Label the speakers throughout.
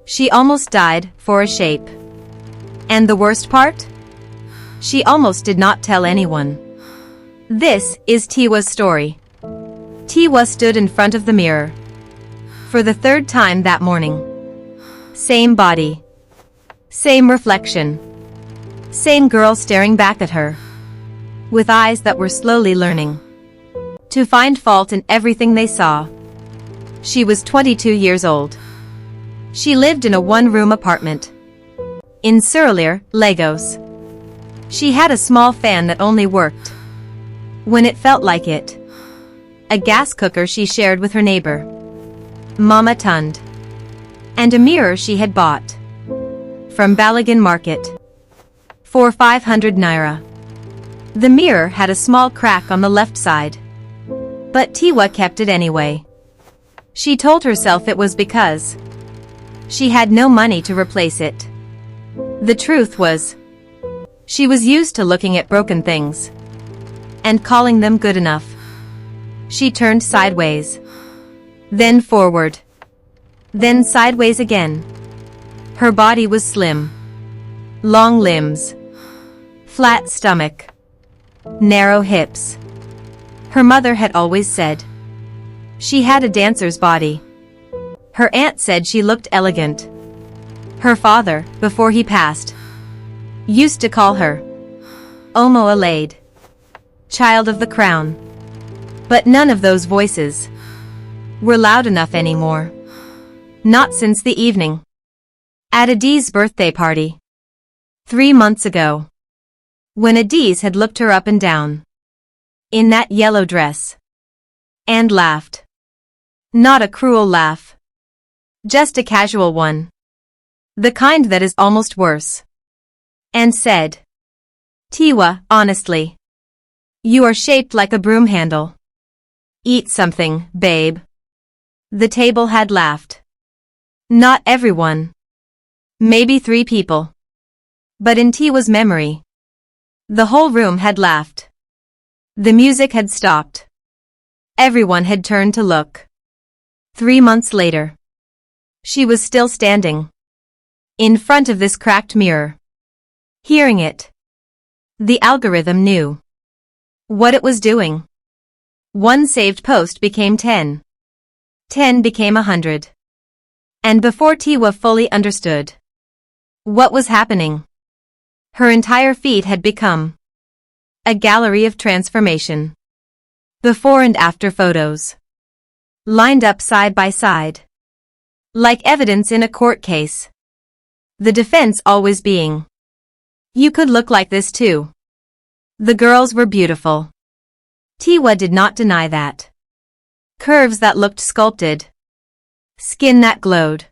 Speaker 1: She almost died for a shape. And the worst part? She almost did not tell anyone. This is Tiwa's story. Tiwa stood in front of the mirror. For the third time that morning. Same body. Same reflection. Same girl staring back at her. With eyes that were slowly learning to find fault in everything they saw. She was 22 years old. She lived in a one-room apartment in StoryThe, Lagos. She had a small fan that only worked when it felt like it. A gas cooker she shared with her neighbor, Mama Tund, and a mirror she had bought from Balagan Market for 500 naira. The mirror had a small crack on the left side, but Tiwa kept it anyway. She told herself it was because she had no money to replace it. The truth was, she was used to looking at broken things and calling them good enough. She turned sideways, then forward, then sideways again. Her body was slim, long limbs, flat stomach, narrow hips. Her mother had always said she had a dancer's body. Her aunt said she looked elegant. Her father, before he passed, used to call her Omo Alade, child of the crown. But none of those voices were loud enough anymore. Not since the evening at Adi's birthday party 3 months ago, when Adi's had looked her up and down in that yellow dress and laughed. Not a cruel laugh, just a casual one, the kind that is almost worse, and said, "Tiwa, honestly, you are shaped like a broom handle. Eat something, babe." The table had laughed. Not everyone. Maybe 3 people. But in Tiwa's memory, the whole room had laughed. The music had stopped. Everyone had turned to look. 3 months later, she was still standing in front of this cracked mirror, hearing it. The algorithm knew what it was doing. 1 saved post became 10. 10 became 100. And before Tiwa fully understood what was happening, her entire feed had become a gallery of transformation. Before and after photos, lined up side by side, like evidence in a court case. The defense always being, "You could look like this too." The girls were beautiful. Tiwa did not deny that. Curves that looked sculpted. Skin that glowed.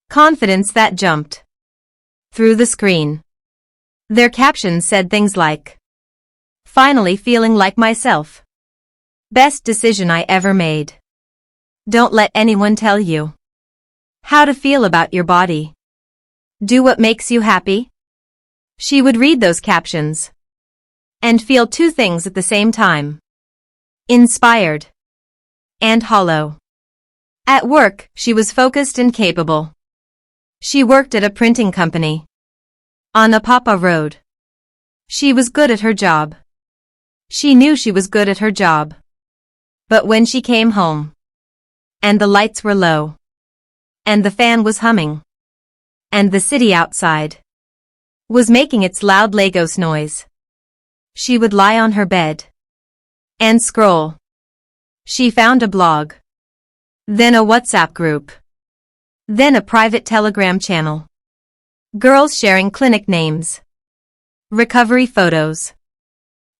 Speaker 1: Confidence that jumped through the screen. Their captions said things like, "Finally feeling like myself. Best decision I ever made. Don't let anyone tell you how to feel about your body. Do what makes you happy." She would read those captions and feel 2 things at the same time. Inspired and hollow. At work, she was focused and capable. She worked at a printing company on Apapa Road. She was good at her job. She knew she was good at her job. But when she came home, and the lights were low, and the fan was humming, and the city outside was making its loud Lagos noise, she would lie on her bed and scroll. She found a blog, then a WhatsApp group, then a private Telegram channel. Girls sharing clinic names, recovery photos,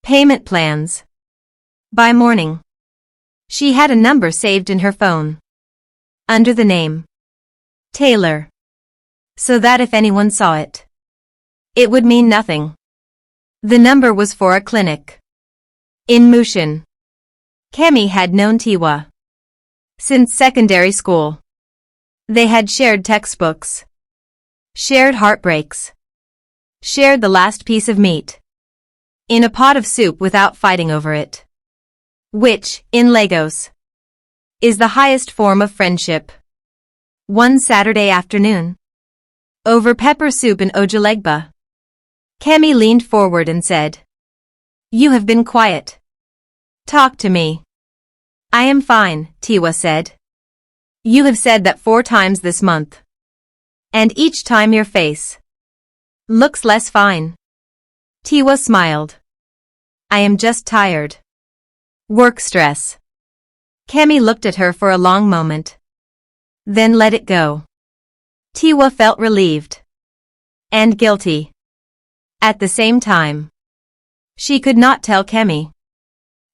Speaker 1: payment plans. By morning, she had a number saved in her phone under the name Taylor, so that if anyone saw it, it would mean nothing. The number was for a clinic in Mushin. Kemi had known Tiwa since secondary school. They had shared textbooks, shared heartbreaks, shared the last piece of meat in a pot of soup without fighting over it, which, in Lagos, is the highest form of friendship. One Saturday afternoon, over pepper soup and ojulegba, Kemi leaned forward and said, "You have been quiet. Talk to me." "I am fine," Tiwa said. "You have said that 4 times this month. And each time your face looks less fine." Tiwa smiled. "I am just tired. Work stress." Kemi looked at her for a long moment. Then let it go. Tiwa felt relieved. And guilty. At the same time. She could not tell Kemi.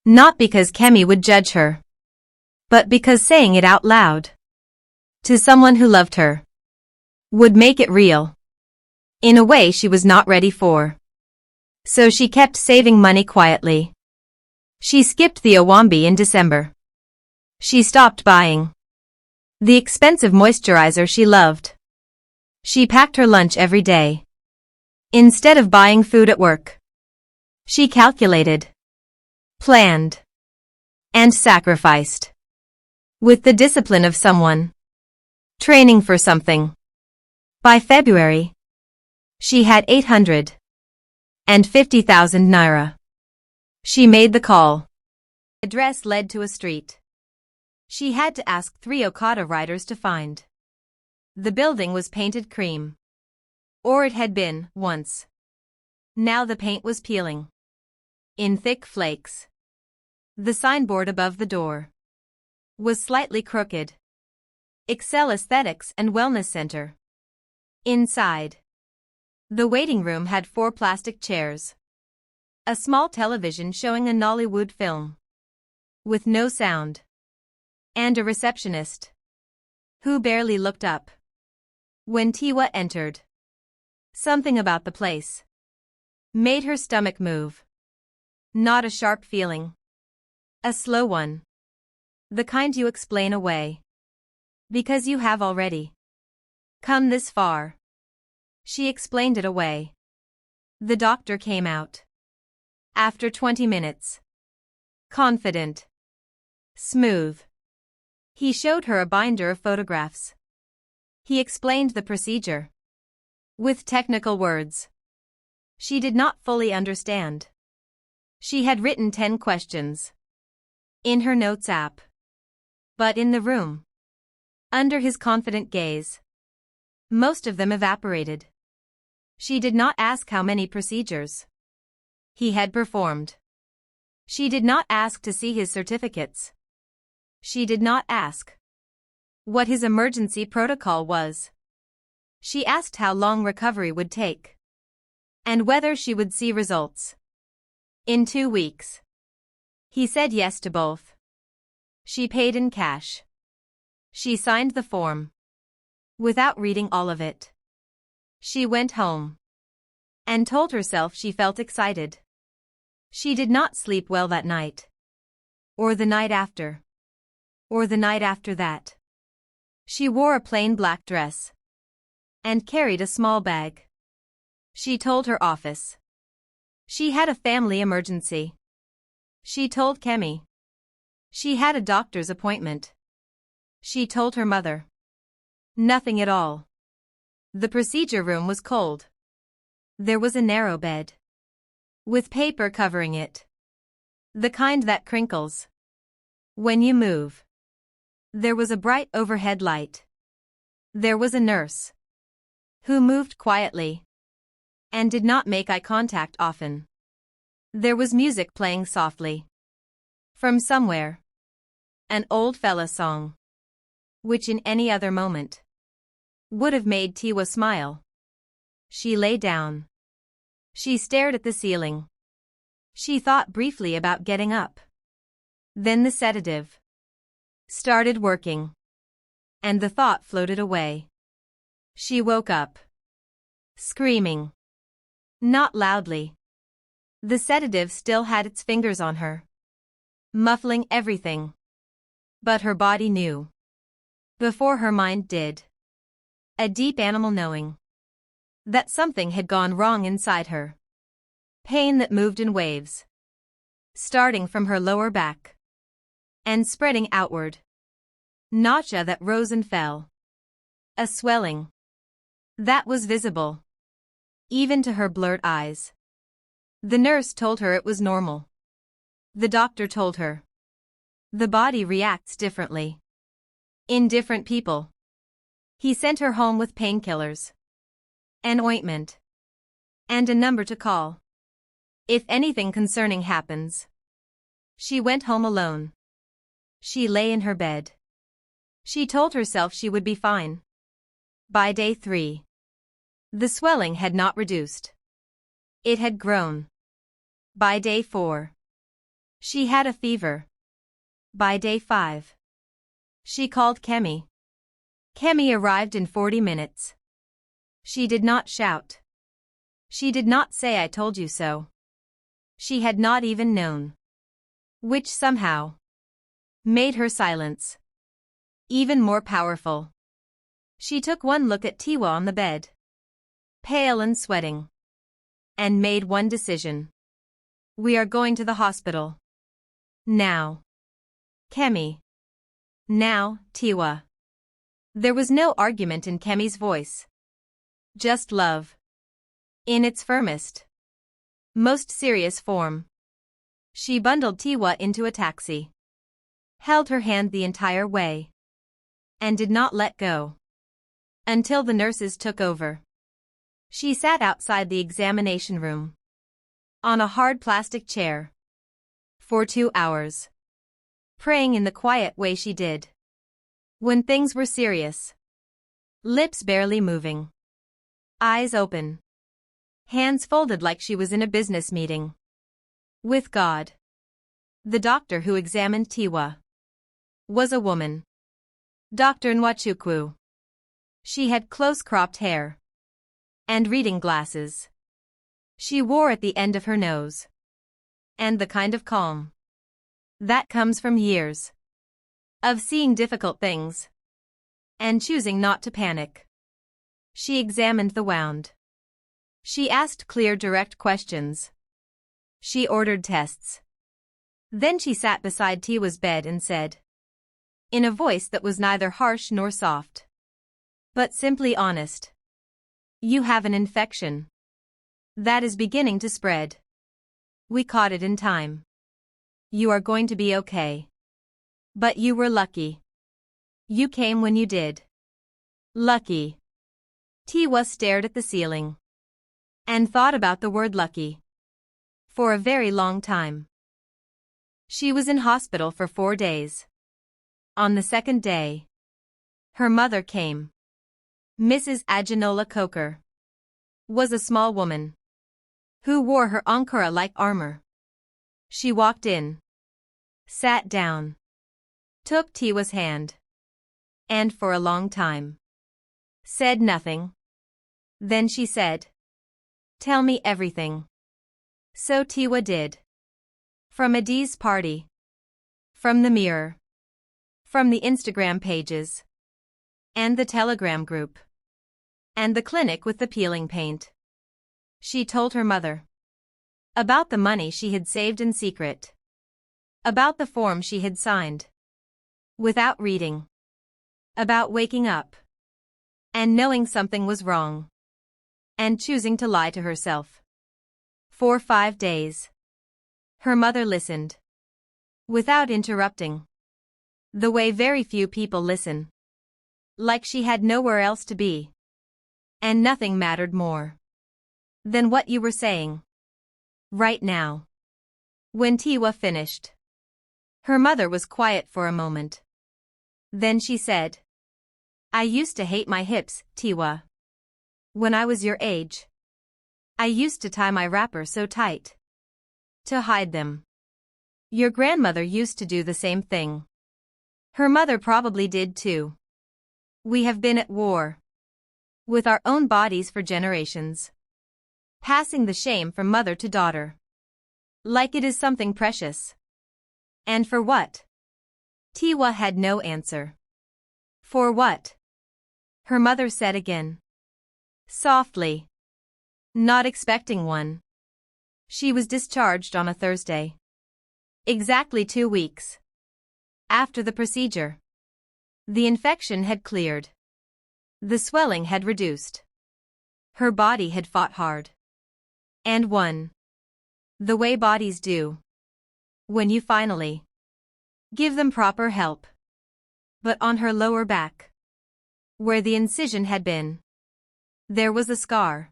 Speaker 1: Not because Kemi would judge her. But because saying it out loud to someone who loved her would make it real. In a way she was not ready for. So she kept saving money quietly. She skipped the Owambi in December. She stopped buying the expensive moisturizer she loved. She packed her lunch every day. Instead of buying food at work, she calculated, planned, and sacrificed. With the discipline of someone training for something. By February, she had 850,000 naira. She made the call. Address led to a street. She had to ask 3 Okada riders to find. The building was painted cream. Or it had been, once. Now the paint was peeling. In thick flakes. The signboard above the door was slightly crooked. Excel Aesthetics and Wellness Center. Inside, the waiting room had 4 plastic chairs. A small television showing a Nollywood film. With no sound. And a receptionist who barely looked up when Tiwa entered. Something about the place made her stomach move. Not a sharp feeling. A slow one. The kind you explain away. Because you have already come this far. She explained it away. The doctor came out. After 20 minutes. Confident. Smooth. He showed her a binder of photographs. He explained the procedure. With technical words. She did not fully understand. She had written 10 questions. In her notes app. But in the room. Under his confident gaze. Most of them evaporated. She did not ask how many procedures he had performed. She did not ask to see his certificates. She did not ask what his emergency protocol was. She asked how long recovery would take. And whether she would see results. In 2 weeks. He said yes to both. She paid in cash. She signed the form. Without reading all of it. She went home. And told herself she felt excited. She did not sleep well that night. Or the night after. Or the night after that. She wore a plain black dress. And carried a small bag. She told her office. She had a family emergency. She told Kemi. She had a doctor's appointment. She told her mother. Nothing at all. The procedure room was cold. There was a narrow bed. With paper covering it. The kind that crinkles when you move. There was a bright overhead light. There was a nurse who moved quietly and did not make eye contact often. There was music playing softly from somewhere. An old fella song, which in any other moment would have made Tiwa smile. She lay down. She stared at the ceiling. She thought briefly about getting up. Then the sedative started working. And the thought floated away. She woke up. Screaming. Not loudly. The sedative still had its fingers on her. Muffling everything. But her body knew. Before her mind did. A deep animal knowing. That something had gone wrong inside her. Pain that moved in waves. Starting from her lower back. And spreading outward. Nausea that rose and fell. A swelling. That was visible. Even to her blurred eyes. The nurse told her it was normal. The doctor told her. The body reacts differently. In different people. He sent her home with painkillers. An ointment. And a number to call. If anything concerning happens. She went home alone. She lay in her bed. She told herself she would be fine. By day 3. The swelling had not reduced. It had grown. By day 4. She had a fever. By day 5. She called Kemi. Kemi arrived in 40 minutes. She did not shout. She did not say I told you so. She had not even known. Which somehow made her silence even more powerful. She took one look at Tiwa on the bed, pale and sweating, and made one decision. We are going to the hospital. Now. Kemi. Now, Tiwa. There was no argument in Kemi's voice. Just love. In its firmest, most serious form. She bundled Tiwa into a taxi. Held her hand the entire way. And did not let go. Until the nurses took over. She sat outside the examination room. On a hard plastic chair. For 2 hours. Praying in the quiet way she did. When things were serious. Lips barely moving. Eyes open. Hands folded like she was in a business meeting. With God. The doctor who examined Tiwa was a woman. Dr. Nwachukwu. She had close-cropped hair. And reading glasses. She wore at the end of her nose. And the kind of calm that comes from years of seeing difficult things and choosing not to panic. She examined the wound. She asked clear, direct questions. She ordered tests. Then she sat beside Tiwa's bed and said, in a voice that was neither harsh nor soft, but simply honest, you have an infection that is beginning to spread. We caught it in time. You are going to be okay. But you were lucky. You came when you did. Lucky. Tiwa stared at the ceiling. And thought about the word lucky. For a very long time. She was in hospital for 4 days. On the 2nd day, her mother came. Mrs. Aginola Coker was a small woman who wore her Ankara-like armor. She walked in, sat down, took Tiwa's hand, and for a long time said nothing. Then she said, tell me everything. So Tiwa did. From Adi's party. From the mirror. From the Instagram pages. And the Telegram group. And the clinic with the peeling paint. She told her mother. About the money she had saved in secret. About the form she had signed. Without reading. About waking up. And knowing something was wrong. And choosing to lie to herself. For 5 days. Her mother listened. Without interrupting. The way very few people listen. Like she had nowhere else to be. And nothing mattered more than what you were saying. Right now. When Tiwa finished. Her mother was quiet for a moment. Then she said, I used to hate my hips, Tiwa. When I was your age. I used to tie my wrapper so tight. To hide them. Your grandmother used to do the same thing. Her mother probably did too. We have been at war. With our own bodies for generations. Passing the shame from mother to daughter. Like it is something precious. And for what? Tiwa had no answer. For what? Her mother said again. Softly. Not expecting one. She was discharged on a Thursday. Exactly 2 weeks. After the procedure. The infection had cleared. The swelling had reduced. Her body had fought hard. And won. The way bodies do. When you finally give them proper help. But on her lower back, where the incision had been, there was a scar.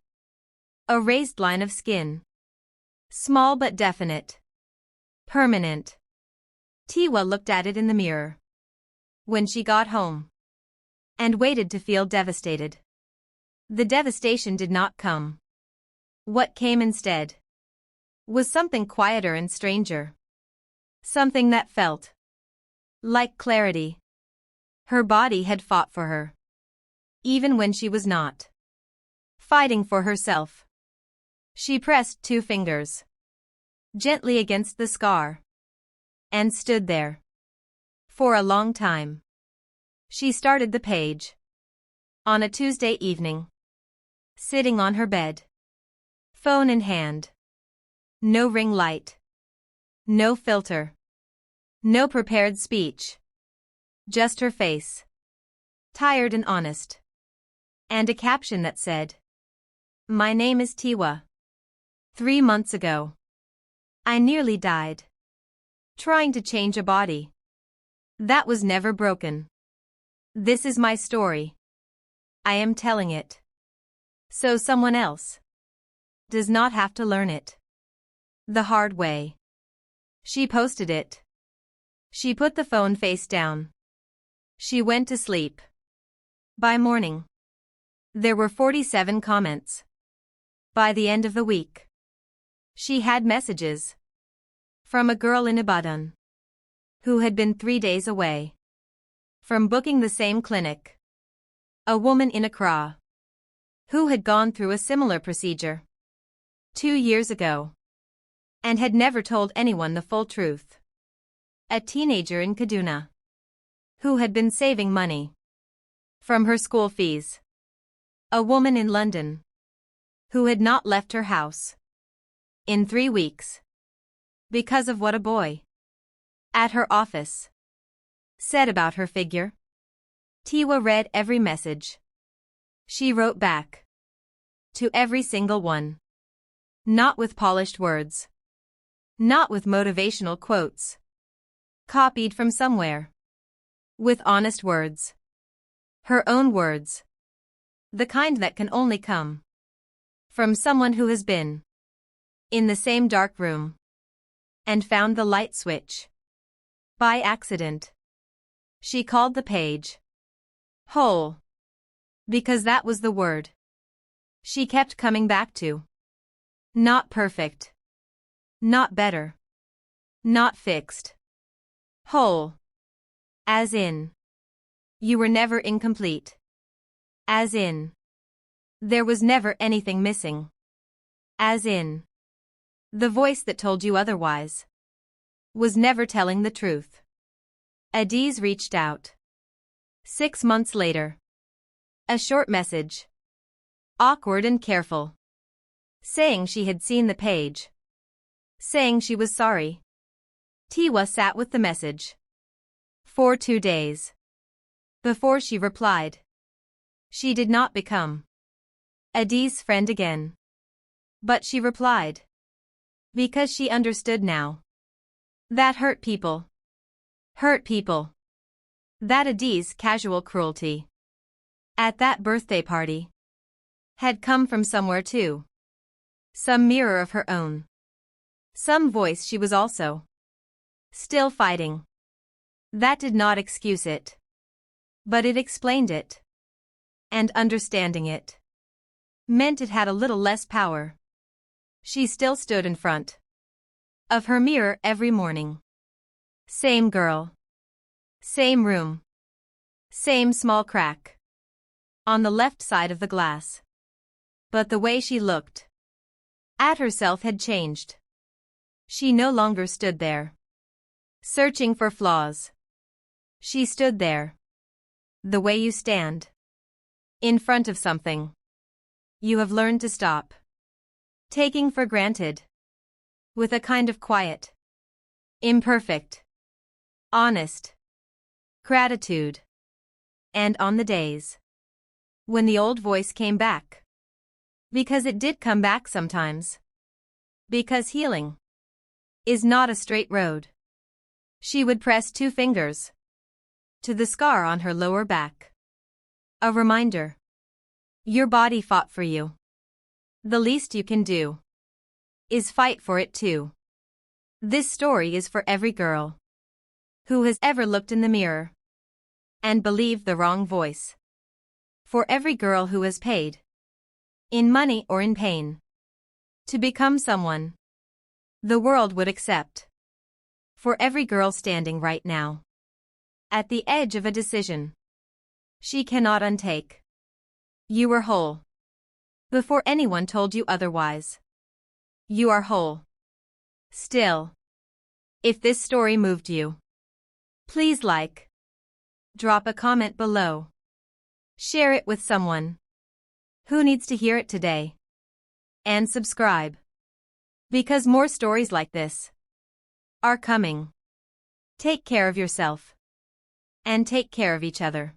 Speaker 1: A raised line of skin. Small but definite. Permanent. Tiwa looked at it in the mirror when she got home and waited to feel devastated. The devastation did not come. What came instead was something quieter and stranger. Something that felt like clarity. Her body had fought for her. Even when she was not fighting for herself. She pressed 2 fingers gently against the scar and stood there for a long time. She started the page on a Tuesday evening, sitting on her bed, phone in hand. No ring light. No filter. No prepared speech. Just her face. Tired and honest. And a caption that said, "My name is Tiwa. 3 months ago, I nearly died. Trying to change a body that was never broken. This is my story. I am telling it so someone else does not have to learn it the hard way." She posted it. She put the phone face down. She went to sleep. By morning, there were 47 comments. By the end of the week, she had messages from a girl in Ibadan who had been 3 days away from booking the same clinic, a woman in Accra who had gone through a similar procedure 2 years ago and had never told anyone the full truth, a teenager in Kaduna who had been saving money from her school fees, a woman in London who had not left her house in 3 weeks because of what a boy at her office said about her figure. Tiwa read every message. She wrote back to every single one. Not with polished words. Not with motivational quotes copied from somewhere. With honest words. Her own words. The kind that can only come from someone who has been in the same dark room and found the light switch by accident. She called the page whole because that was the word she kept coming back to. Not perfect. Not better. Not fixed. Whole. As in, you were never incomplete. As in, there was never anything missing. As in, the voice that told you otherwise was never telling the truth. Adiz reached out. 6 months later. A short message. Awkward and careful. Saying she had seen the page. Saying she was sorry. Tiwa sat with the message for 2 days before she replied. She did not become Adiz's friend again. But she replied because she understood now that hurt people. Hurt people. That Adiz's casual cruelty at that birthday party had come from somewhere too. Some mirror of her own. Some voice she was also still fighting. That did not excuse it. But it explained it. And understanding it meant it had a little less power. She still stood in front of her mirror every morning. Same girl. Same room. Same small crack on the left side of the glass. But the way she looked at herself had changed. She no longer stood there searching for flaws. She stood there the way you stand in front of something you have learned to stop taking for granted, with a kind of quiet, imperfect, honest gratitude. And on the days when the old voice came back. Because it did come back sometimes. Because healing is not a straight road. She would press 2 fingers to the scar on her lower back. A reminder. Your body fought for you. The least you can do is fight for it too. This story is for every girl who has ever looked in the mirror and believed the wrong voice. For every girl who has paid, in money or in pain, to become someone the world would accept. For every girl standing right now at the edge of a decision she cannot untake. You were whole before anyone told you otherwise. You are whole still. If this story moved you, please like, drop a comment below, share it with someone who needs to hear it today, and subscribe, because more stories like this are coming. Take care of yourself and take care of each other.